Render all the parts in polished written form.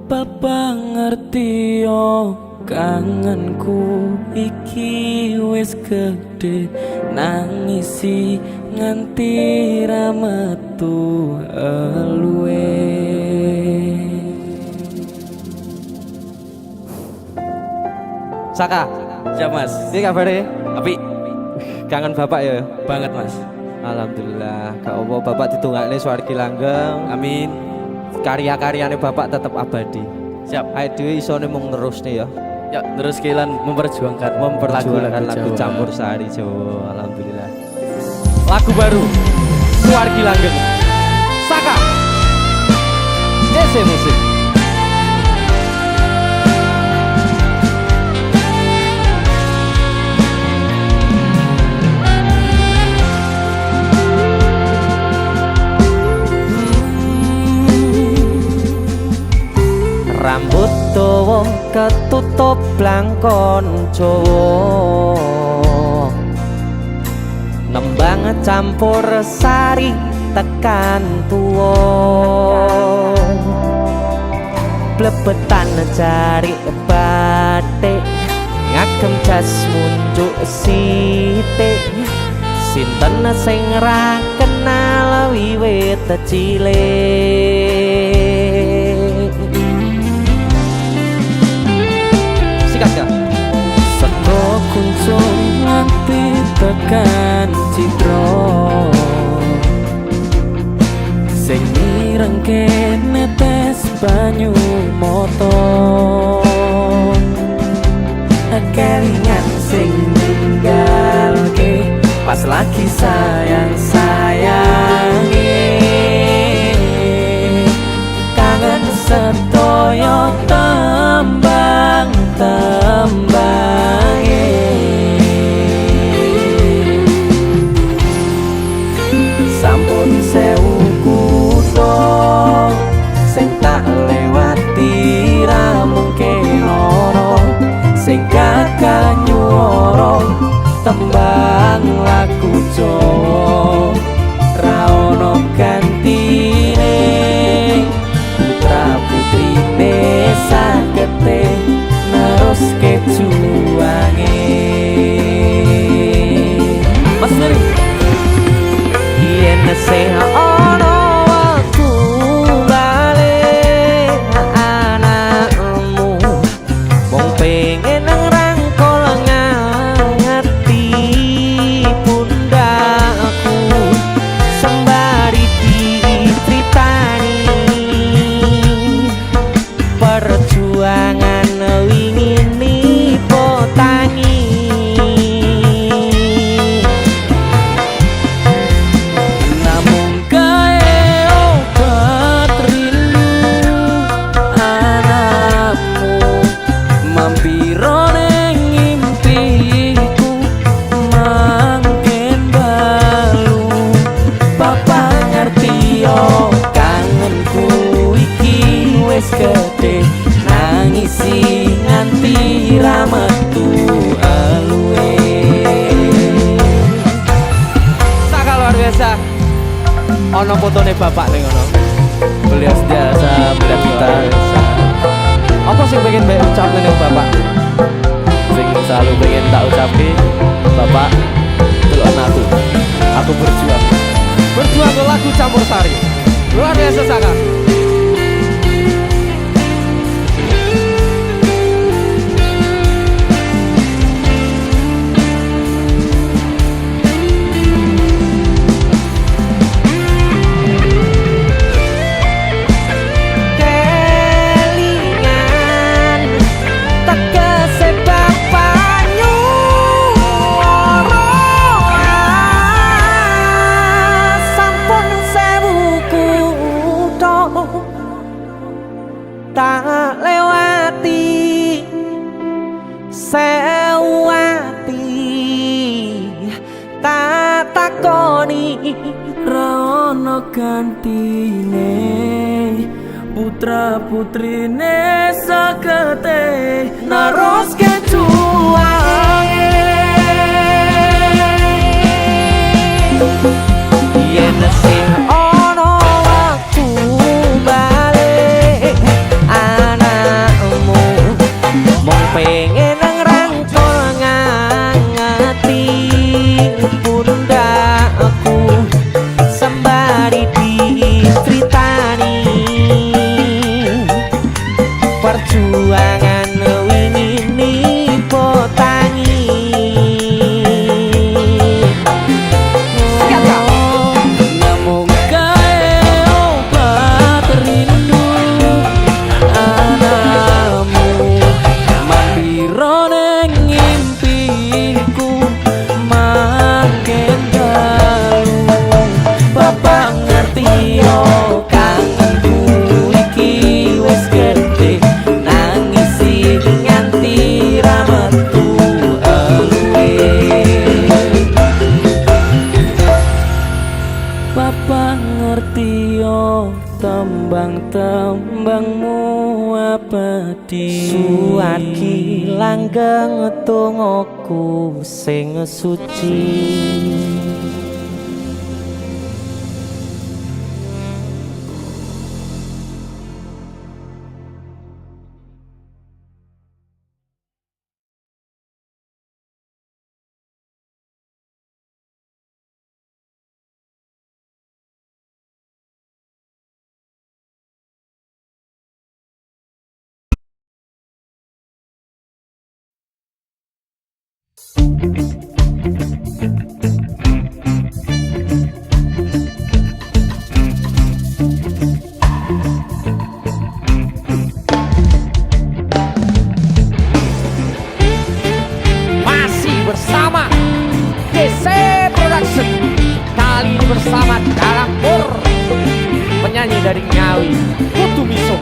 Papa ngerti yo kangenku iki wis gede nangisi nganti ra metu eluwe. Saka, Siap mas. ini kabarnya? Tapi Kangen bapak ya? banget mas. Alhamdulillah, gak apa bapak ditungakne swargi langgeng. Amin. Karya-karyane bapak tetap abadi. Siap. Ayo dhewe isone mung terus nih ya. Ya terus Kilan memperjuangkan Lagu Jawa. campur sari Jawa. Alhamdulillah. Lagu baru Swargi Langgeng. Saka. JC Musik. Rambut dawa ketutup blangkon Jawa, nembang campur sari tekan tuwa, blebetan jari batik ngagem jas munjuk sithik, sinten sing ra kenal wiwit cilik. Seko kuncung nganti tekan citro sing mirengke netes banyu moto, kelingan sing ninggalke pas lagi sayang-sayange, kangen sedaya tembang-tembange. Sampun sewu kutha sing tak lewati ra mungkin ana sing kakak nyuwara tembang lagu Jawa ra ono gantine, putra putrine sagete neruske juwange. Mas Nuri yen sing ono waktu bali anakmu mung pengen ngrangkul ngati pundakku sembari dicritani perjuangan wingi nipo tangi. Namun kae obat rindu anakmu mampiro ning impiku mangken balu. Papa ngerti yo kangenku iki wis gede nangisi nganti ra metu eluwe. Saka luar biasa. Ono fotone bapak ning ngono. Beliau sentiasa melihat kita, Apa sih pengen mbak ucap ning bapak? sing selalu pengen tak ucapi, Bapak delok aku berjuang. Berjuang ke lagu campur sari. Luar biasa Saka. Kelingan tegese bapak nyuwara sampun sewu kutha tak lewati sewu ati tak takoni ra ono gantine, putra putrine sagete neruske juwange. Yen sing ono waktu bali Papa ngerti yo tembang-tembangmu abadi. Suwargi langgeng tungoku sing suci. Masih bersama DC Production, kali ini bersama Dalam Pur, penyanyi dari Ngawi, Kutu Miso.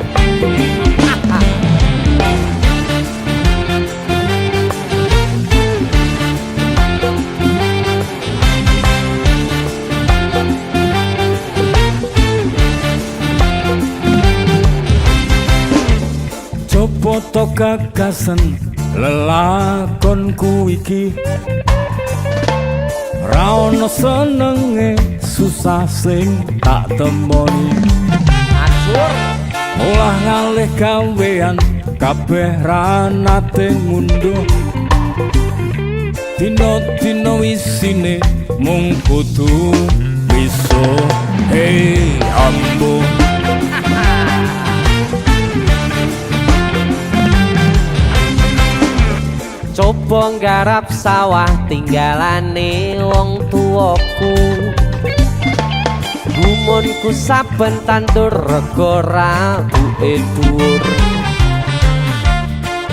Coba to gagasan lelakonku iki, ra ono senenge susah sing tak temoni. Acur Olah ngalih gawean kabeh ra nate ngunduh, dino-dino isine mung kudu bisa. Hey ambo, coba nggarap sawah tinggalane wong tuwaku. Gumunku saben tandur rego rabuke dhuwur.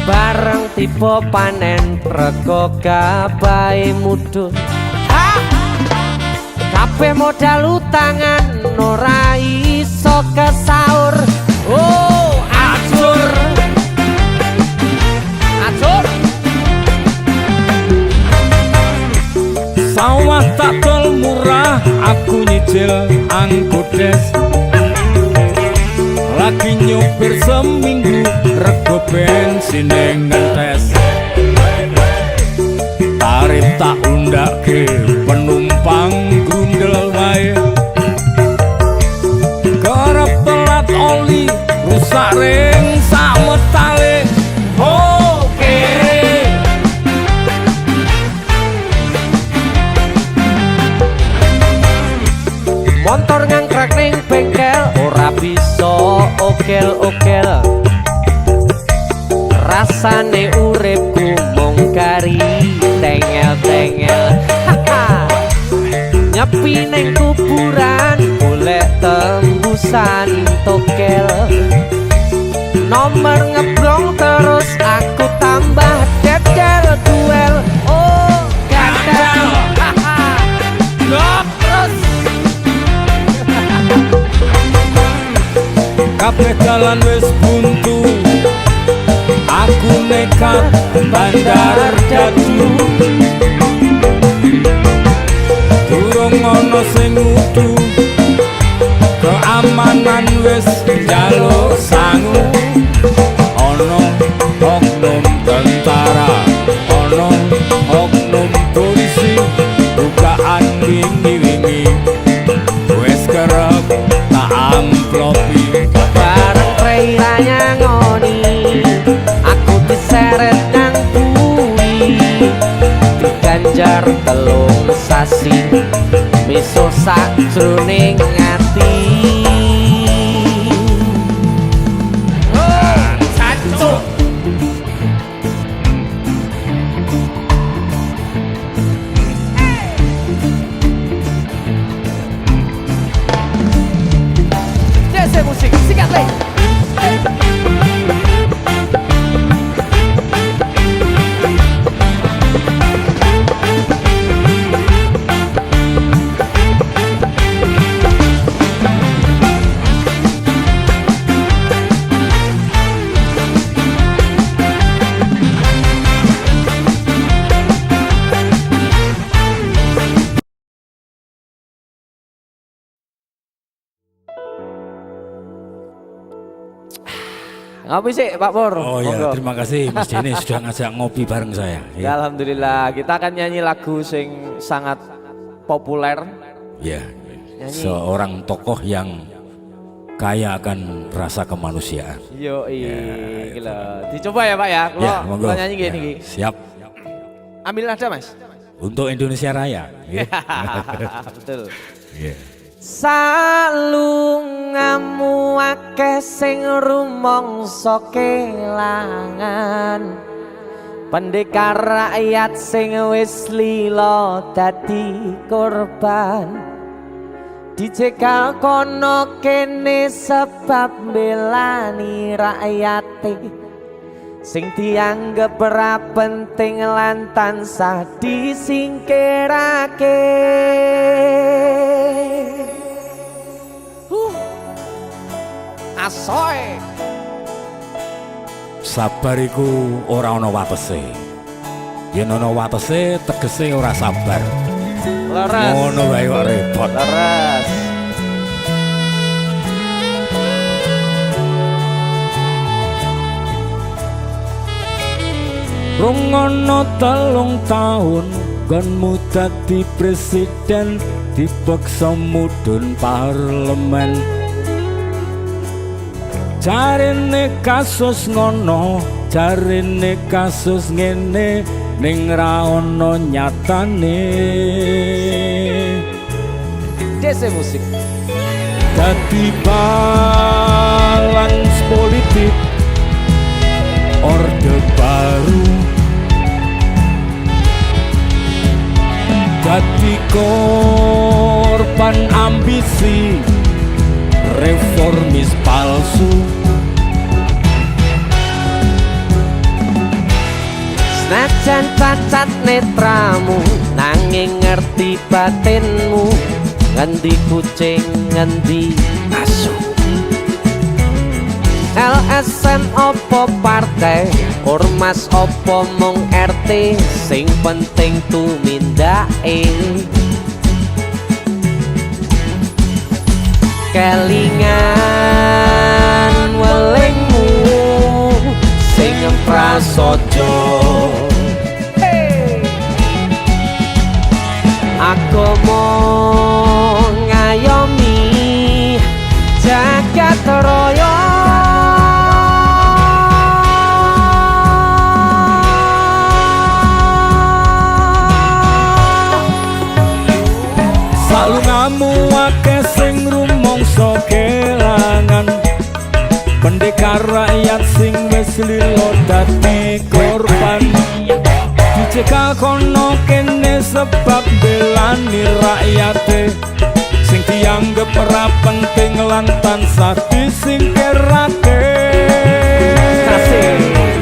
Bareng tiba panen rego gabahe mudhun. Kabeh modal utangan ora iso kesaur. Oh, acur. Acur. sawah tak tol murah, aku nyicil angkudes. Lagi nyupir seminggu, rego bensin ngentes. Tarif tak undake, penumpang grundel wae. Kerep telat oli, rusak ring sak metale. Oke, motor ngangkrak ning bengkel ora bisa okel-okel. Rasane uripku mung kari tengel-tengel. Nyepi ning kuburan golek tembusan tokel. Nomor ngeblong terus aku tambah dedel duel. Oh, gatel. Gop terus. kabeh dalan wis buntu, aku nekat bandar dadu. Durung ono sing ngudu, keamanan wis njaluk sangu. Ono oknum tentara, ono oknum polisi, bukaan wingi-wingi wis kerep tak amplopi. Bareng preiranya ngoni, aku diseret nang buri. Diganjar telung sasi, miso sakjroning ati. Sancuk. DC Musik, sikat leh. Ngopi sih Pak Pur. Oh ya, Monggo. terima kasih Mas Denny sudah ngajak ngopi bareng saya. Ya, alhamdulillah kita akan nyanyi lagu sing sangat populer. Ya, Nyanyi. seorang tokoh yang kaya akan rasa kemanusiaan. Yo gila. Dicoba ya Pak ya. Ya, monggo. Kalau nyanyi gini. Ya, siap. Ambil nada Mas. Untuk Indonesia Raya. Ya. Betul. Ya. Salungamu akeh sing rumangsa kelangan, pendekar rakyat sing wis lila dadi korban, dicegal kono kene sebab belani rakyate sing dianggep ora penting lan tansah disingkirake. Asoy. Sabar iku ora ana watese. Yen ana watese tegese ora sabar. Leres. Ngono wae kok repot. Leres. Rungono 3 tahun gonmu dadi presiden, dipaksa mudhun parlemen. Jarine kasus ngono, jarine kasus ngene, ning ra ono nyatane. Dese musik. Dadi balance politik, orde baru. Dadi korban ambisi, reformis palsu. Senajan cacat netramu, nanging ngerti batinmu. Ngendi kucing, ngendi asu. LSM opo partai, ormas opo mung RT, sing penting tumindake. Kelingan welingmu sing prasaja. Aku mau ngayomi jagat raya. Salungamu akeh sing rumangsa kelangan, pendekar rakyat sing wis lila dadi korban, dicegal kono kene sebab belani rakyate sing dianggep ora penting lan tansah disingkirake.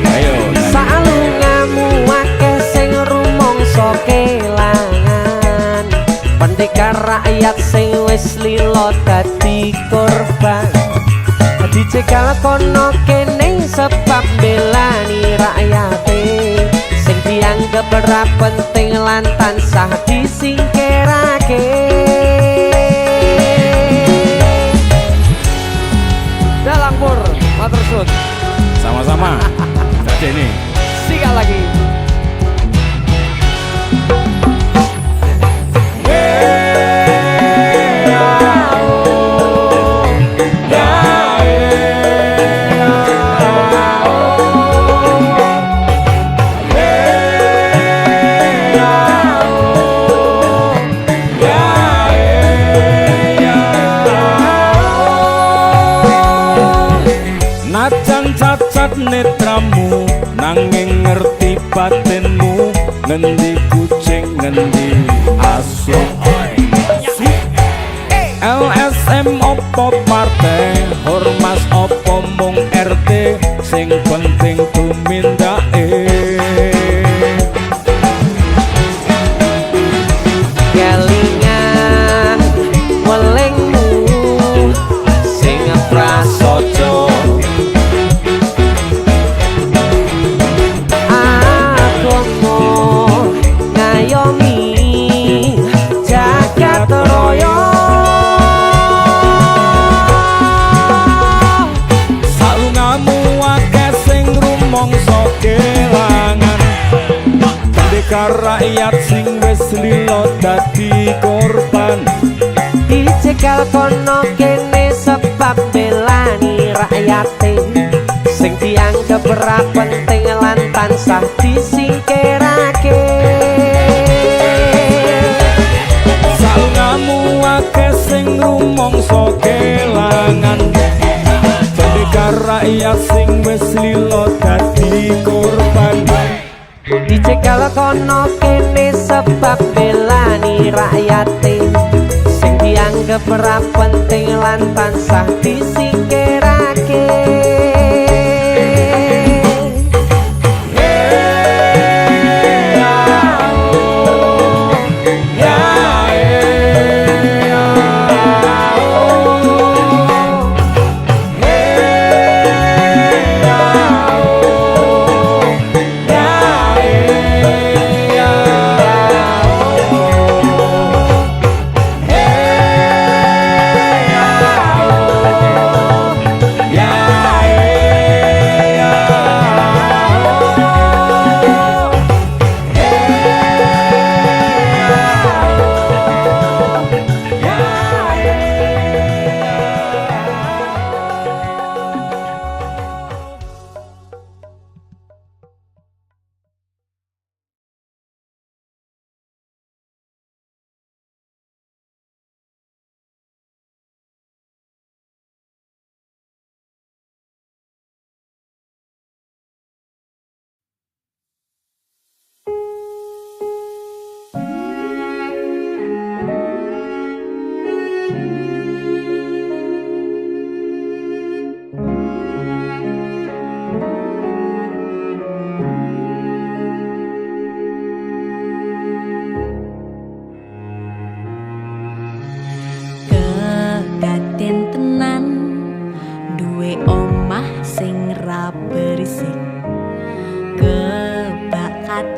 Ayo Salungamu akeh sing rumangsa kelangan, pendekar rakyat sing wis lila dadi korban, dicegal kono kene sebab belani rakyate sing dianggep ora penting lan tansah disingkirake. Dalang Pur, matur suwun. sama-sama. Tadi ini Sikat lagi. najan cacat netramu, nanging ngerti batinmu. Ngendi kucing, ngendi asu. LSM opo partai, ormas opo mung RT, sing penting tumindake. Kelingan welingmu sing prasaja. Aku mau ngayomi jagat raya. Salungamu dadi korban. Dicegal kono kene sebab belani rakyate sing dianggep ora penting lan tansah disingkirake. Salungamu akeh sing rumangsa kelangan, pendekar rakyat sing wis lila dadi korban. Dicegal kono kene sebab belani rakyate sing dianggep ora penting lan tansah disingkirake.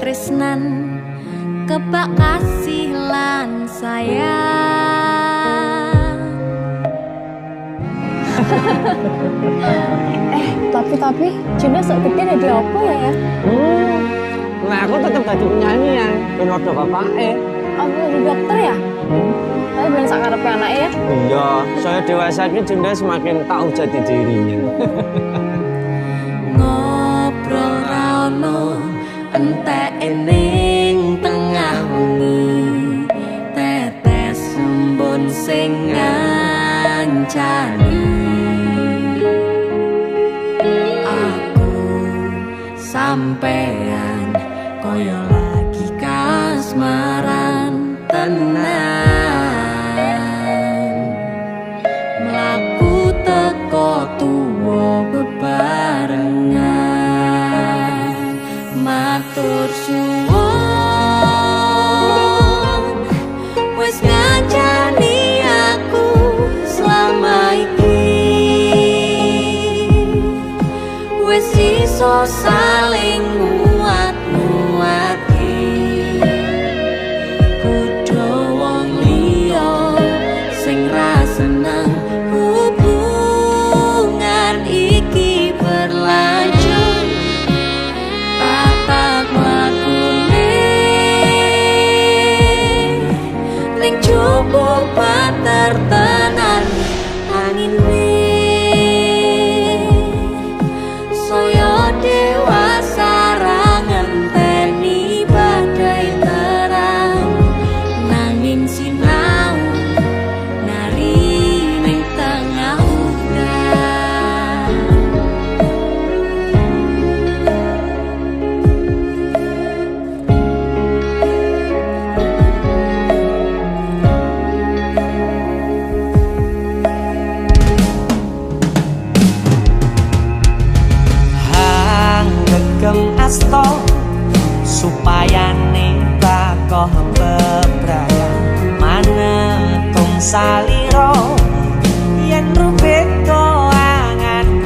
Tresnan kebak kasih lan sayang. Tapi Juna sok gede jadi apa ya? Nah aku tetap jadi penyanyi ya, ben ordo bapake. Aku jadi dokter ya? Tapi ben sak karepe anake ya? Iya, saya dewasa ini Junda semakin tahu jati dirinya. Ngobrol rano entek ning tengah wengi, tetes embun sing ngancani. Aku sampean koyo lagi kasmaran tenan, mlaku teko tuwa bebarengan. Matur suwun wis ngancani aku selama iki, wis iso saling nguat-nguati. Kudu wong liya sing ra seneng hubungan iki berlanjut. Tatak mlakune ning jupuk patertenan angin saya dewasa ra ngenteni badai terang, nanging sinau nari ning tengah udan. Gegem asto supaya ning bakoh bebrayan manekung salira yen rubeka angan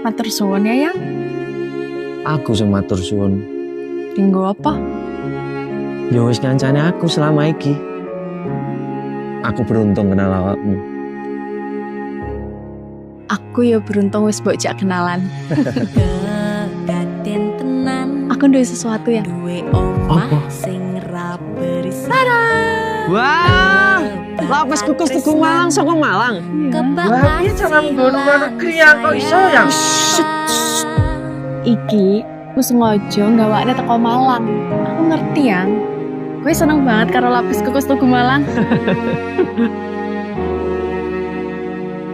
Matur suwun ya, Yang. Aku sing matur suwun. Dinggo apa? Ya wis ngancane aku selama iki. Aku beruntung kenal awakmu. Aku ya beruntung wis mbok jak kenalan. Kedaden tenan Aku duwe sesuatu ya. duwe omah Apa? sing ra berisi. Wah, lapis kukus Tugu Malang saka Malang. Wah, iki jangan nggon luar negeri ya kok iso ya. Iki aku sengaja gawakne teko Malang. Aku ngerti Yang. Kowe seneng banget karo lapis kukus Tugu Malang.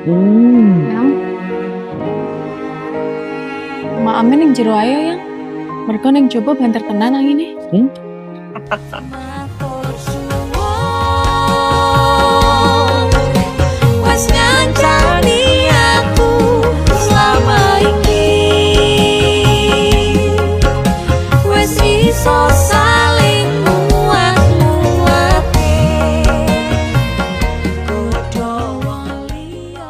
Yang. Maame ning jero ayo Yang. Mergo ning jowo banter tenan angine. Matur suwun. Wes ngancani aku selama iki. Wes iso saling muat-muate. Kudu wong liya.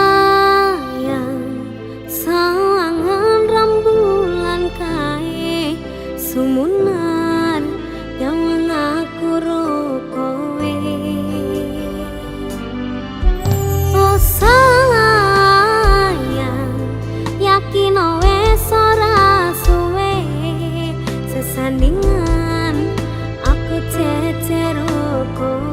Sayang, sawangan rembulan kae sumunan yang aku ro kowe. Oh sayang, yakin wes ora suwe sesandingan aku cecero kowe.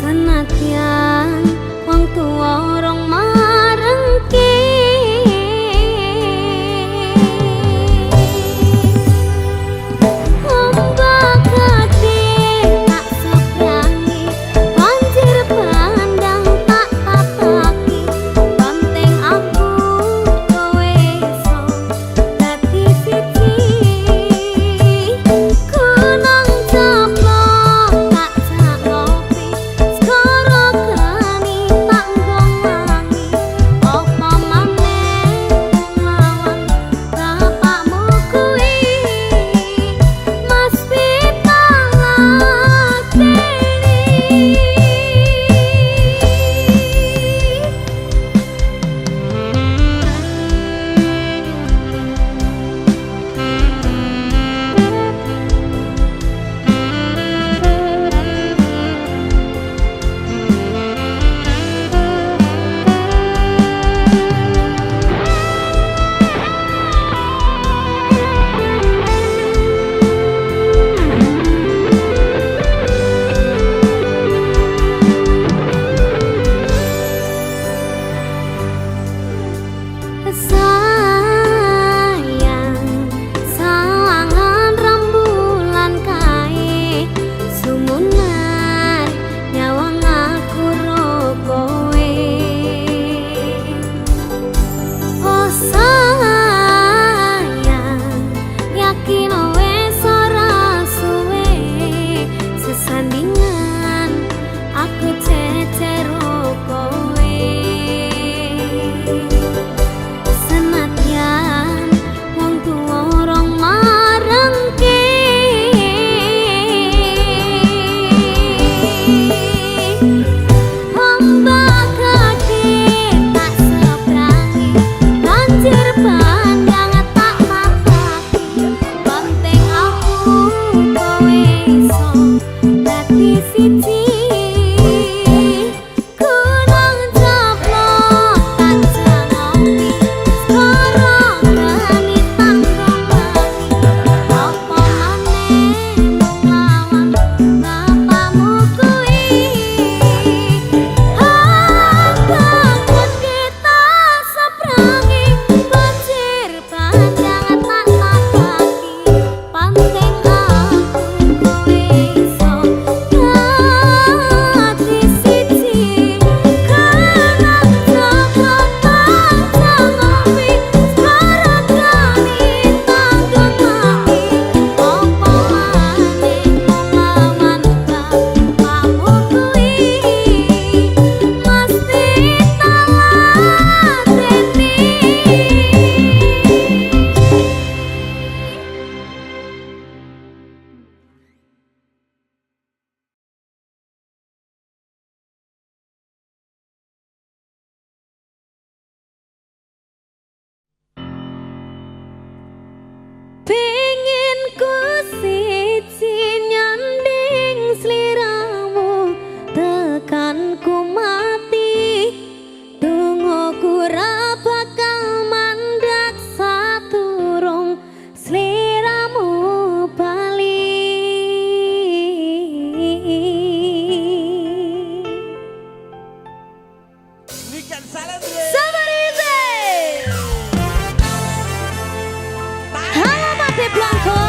Senadyan wong tuwa rong marengke, ombak gede tak seberangi, banjir bandang tak tataki. Penting aku kowe iso dadi siji. Kunang ceplok tak jak ngopi, skoro Hatiku siji nyanding sliramu tekanku mati dongoku ra bakal mandek saturung sliramu bali Sabarize Halo Mate Blanco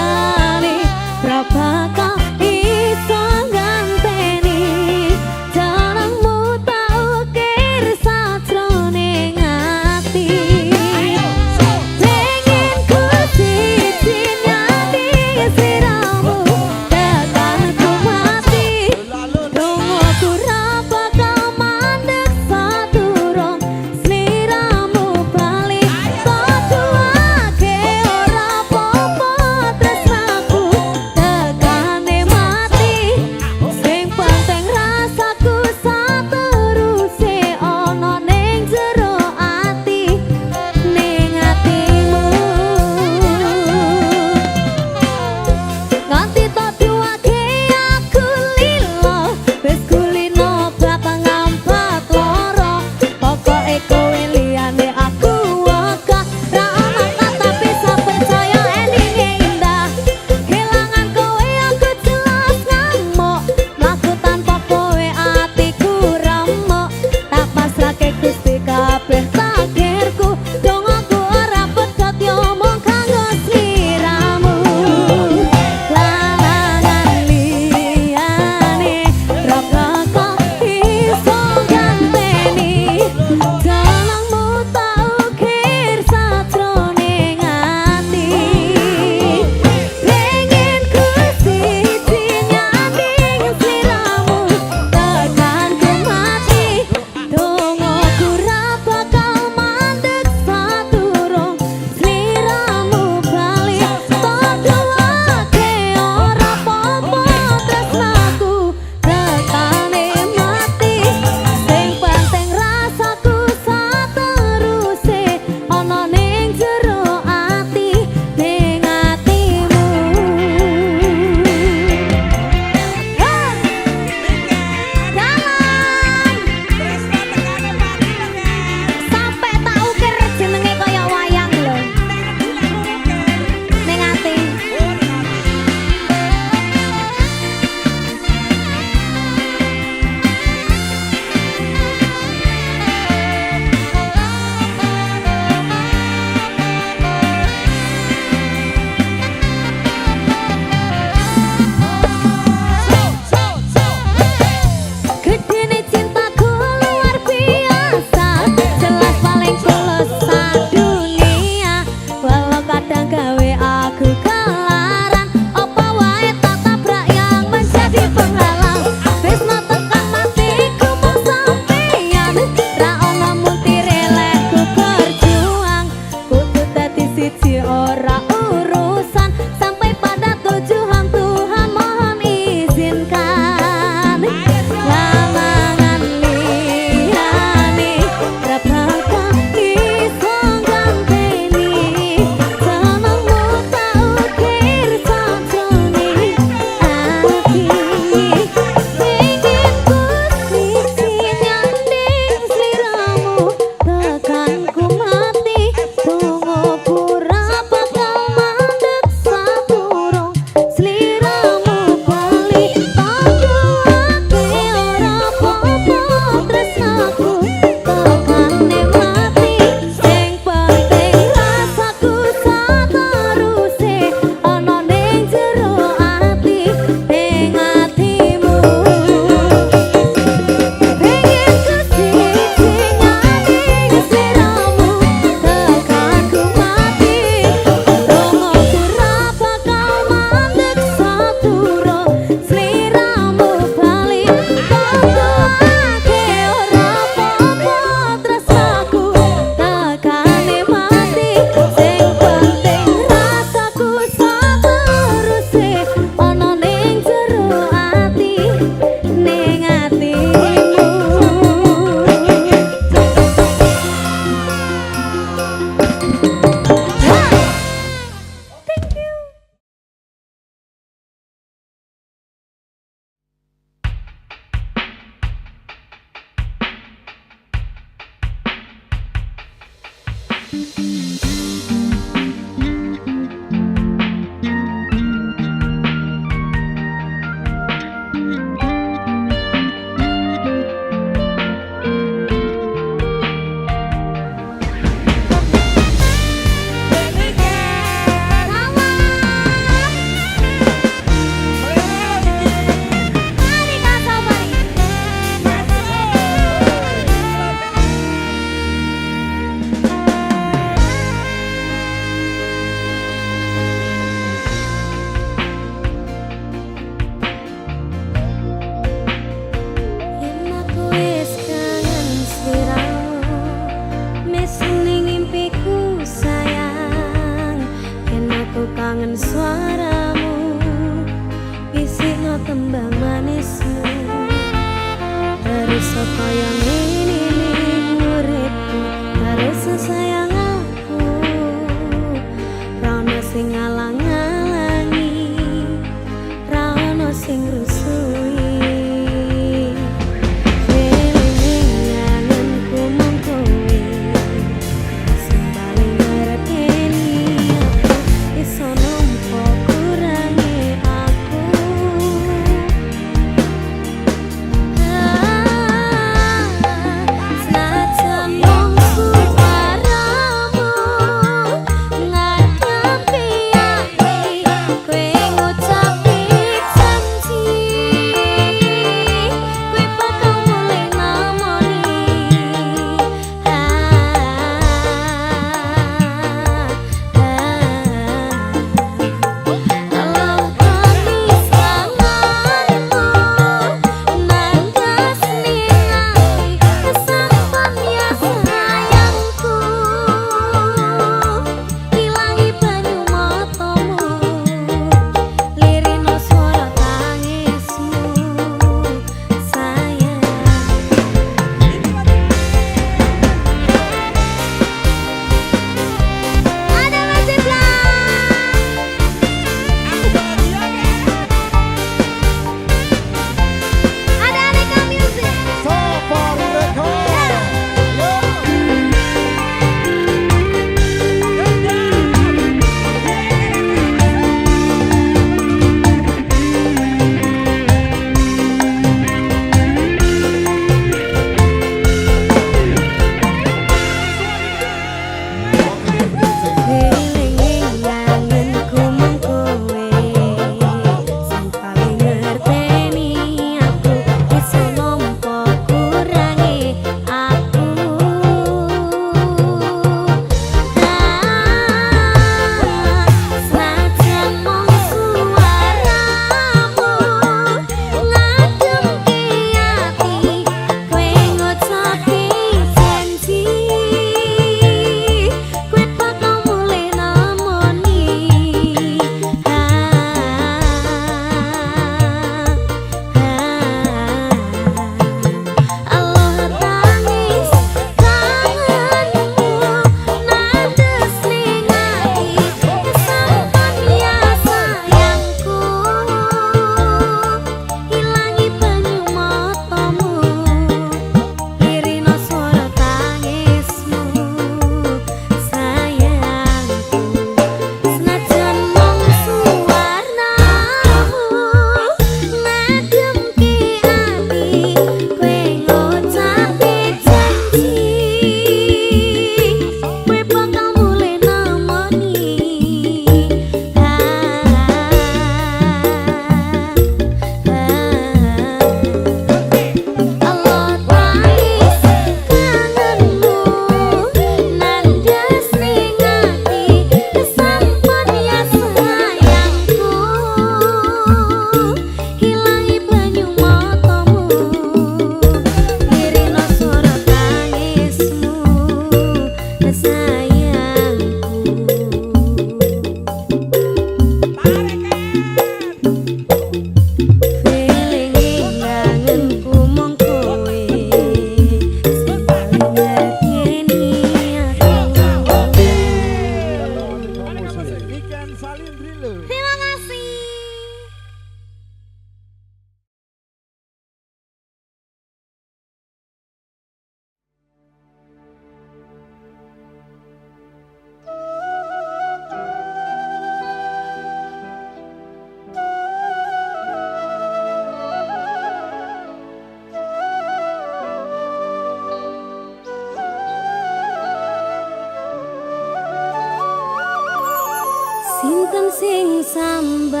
Sinten sing sambat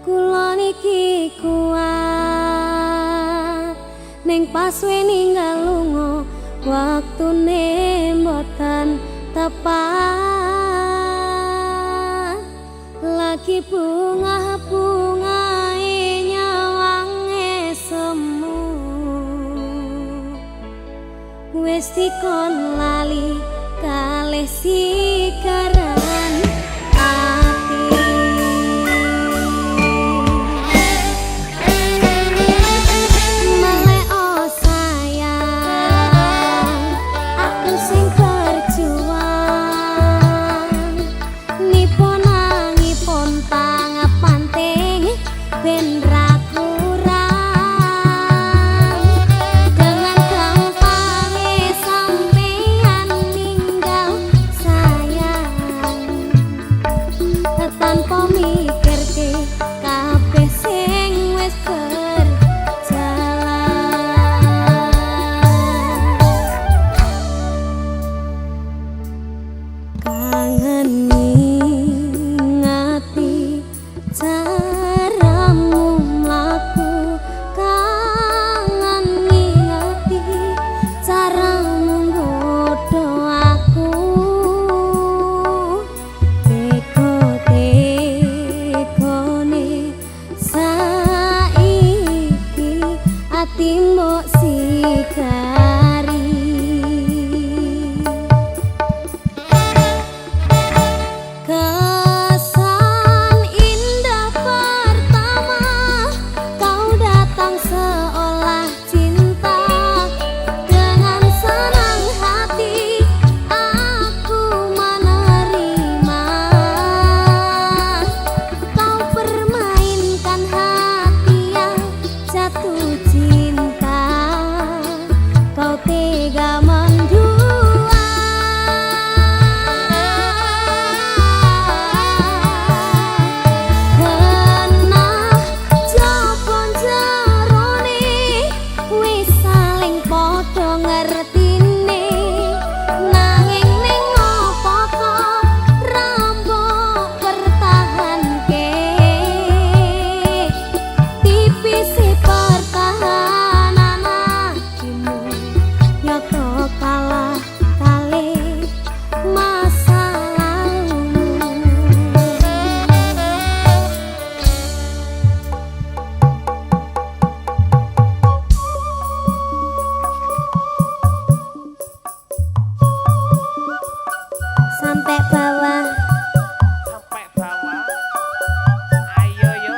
kula niki kuat ning pas ninggal lunga waktune mboten tepat lagi bunga-bungae nyawange semu wis dikon lali kalih sikaran ati melek oh sayang aku sing berjuang nipun angipun pangapanting ben ra kurang dengan gampangnya sampeyan ninggal sayang tanpa mikirke kabeh sing wis berjalan kangen ngati caramu mlaku kangen ngati caramu nggodho aku teko-tekone saiki ati mbok sikari kesan indah pertama kau datang seolah cinta dengan senang hati aku menerima kau permainkan hati yang jatuh cinta kau tega Kenah jopon jerone wis saling padha ngertine nanging ning apa kok rambok pertahanke tipis pertahanan hatimu nyata kalah kalih masa lalumu sampai bawah Sampai bawah. Ayo yo.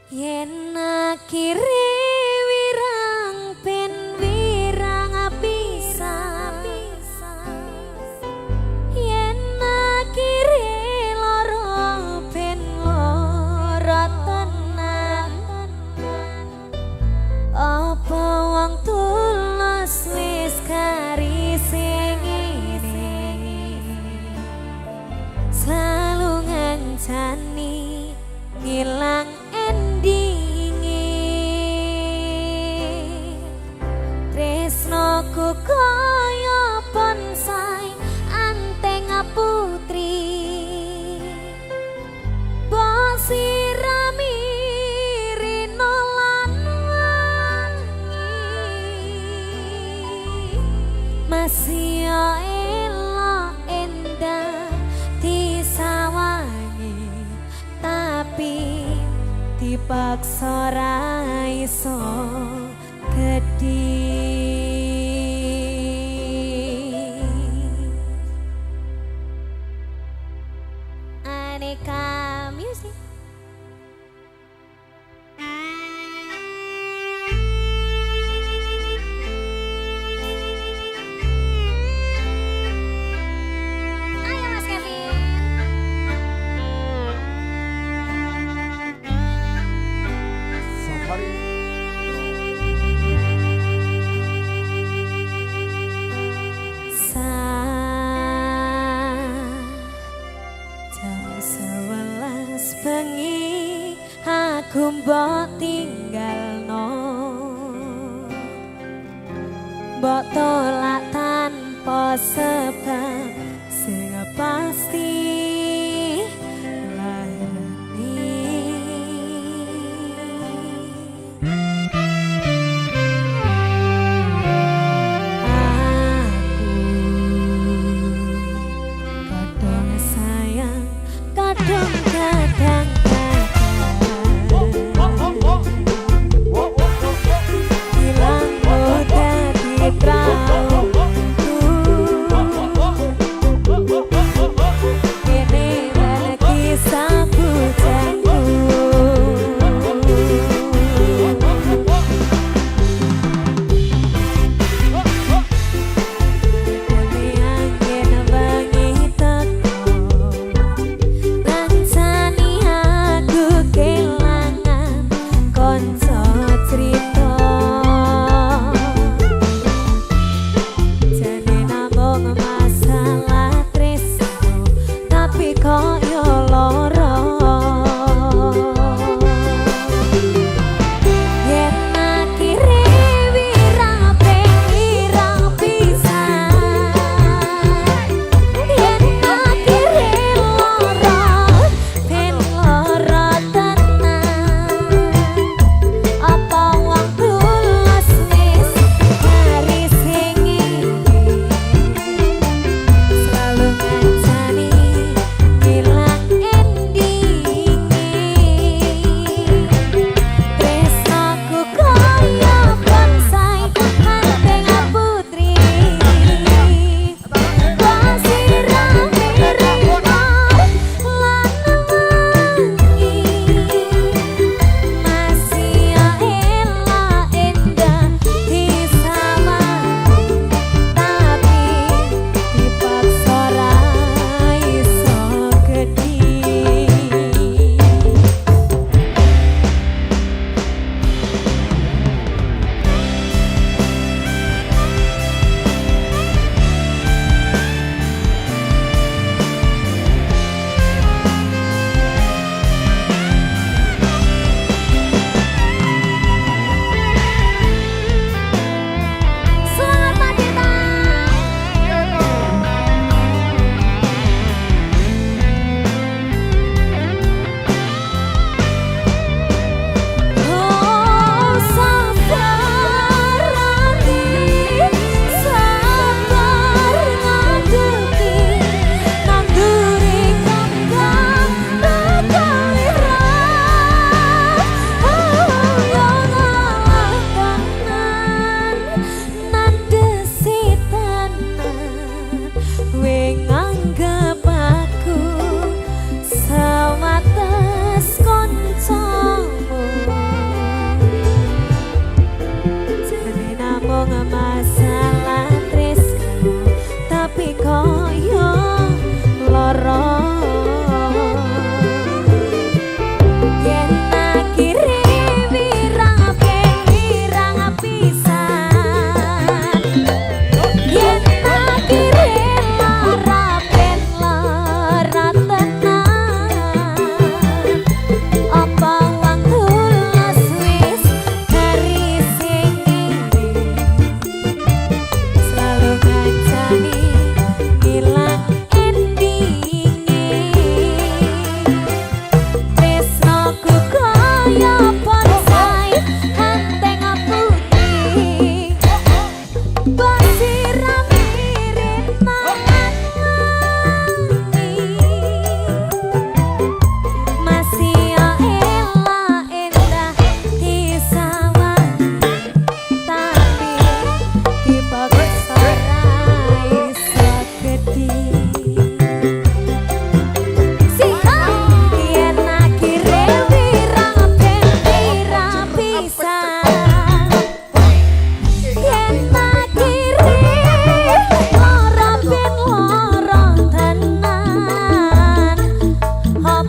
yen akhire wirang ben wirang pisan yen akhire lara ben lara tenan apa wong tulus wis karise ngene selalu ngancani ngilang endinge tresnoku kaya bonsai anteng putri bosirami rino lan wangi masih elok endah disawangi tapi dipaksa ra iso gedhi Aneka Music. Ayo Mas Kevin. Jam 11 bengi aku mbok tinggalno mbok tolak tanpa sebab sing pasti Rancani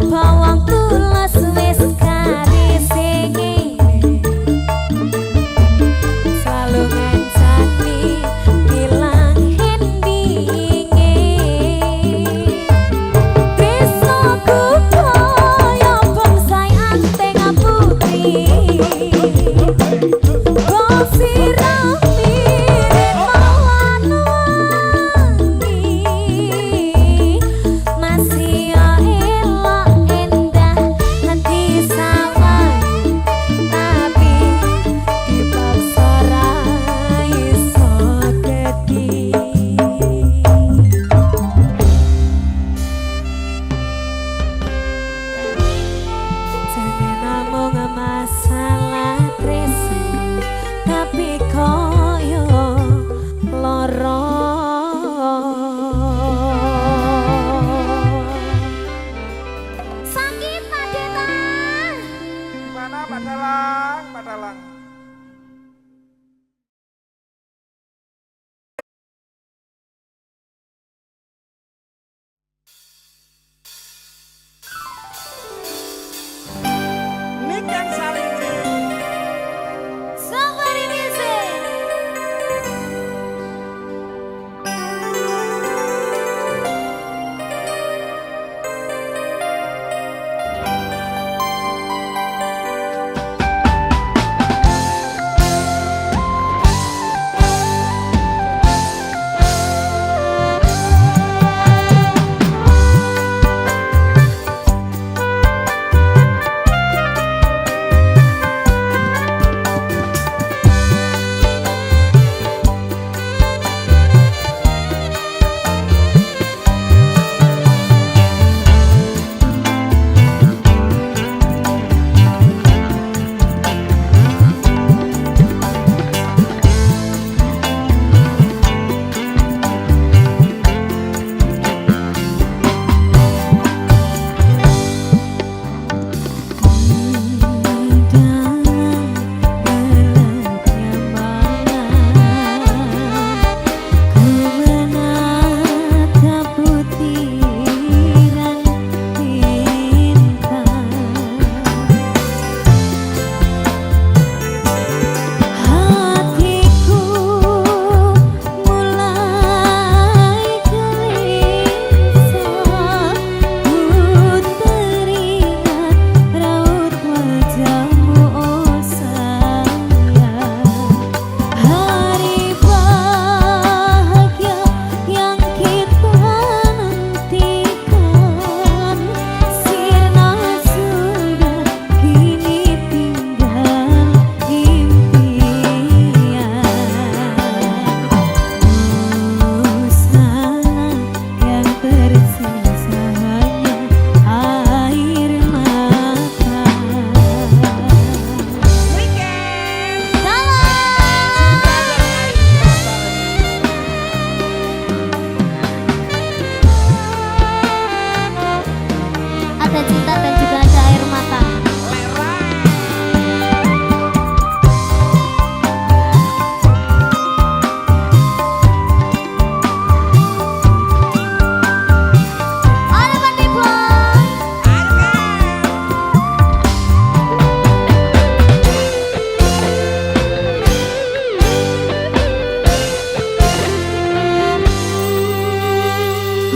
Bawang tules wis karising selalu ngancani bilang endinge tresnoku kaya bangsai anteng putri kok sirah mirip mawan wangi masih elok endah hati sama tapi dipaksa ra iso dadi jane namung masalah tresno tapi koyo lara sakit Padeta. Gimana Pak Dalang? Pak Dalang. Mik yang saling Somebody music. Ada cinta dan juga ada air mata. Ada Pandi Boy.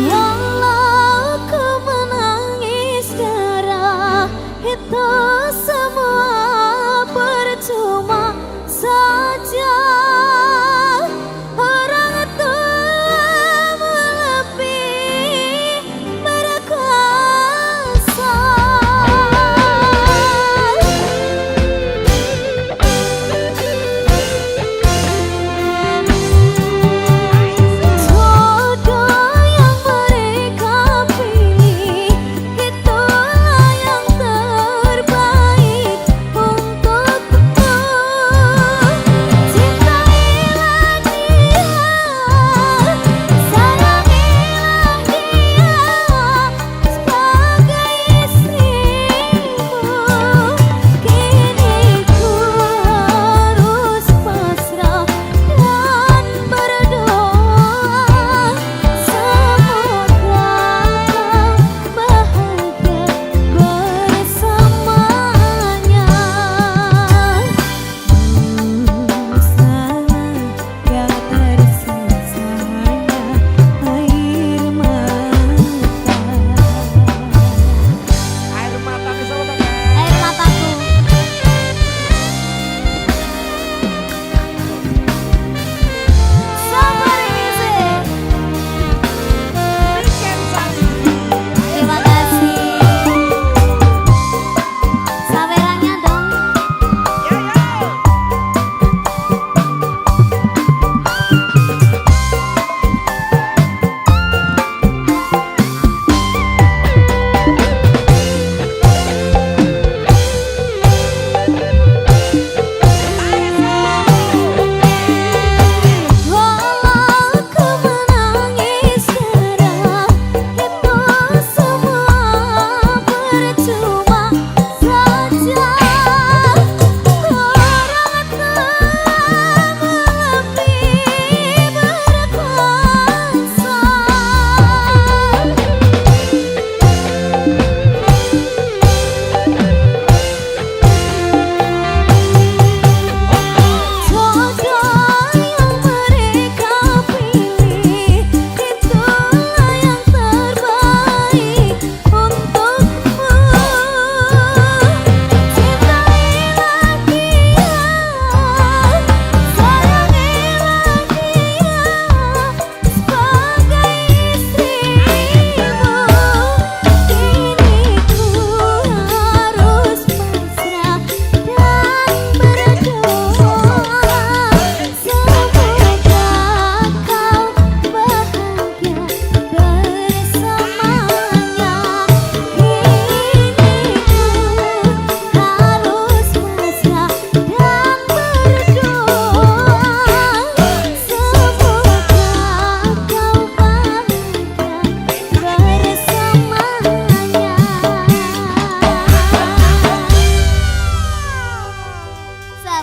Walau ku menangis darah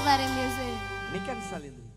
Karim Yusuf. Ini kan saling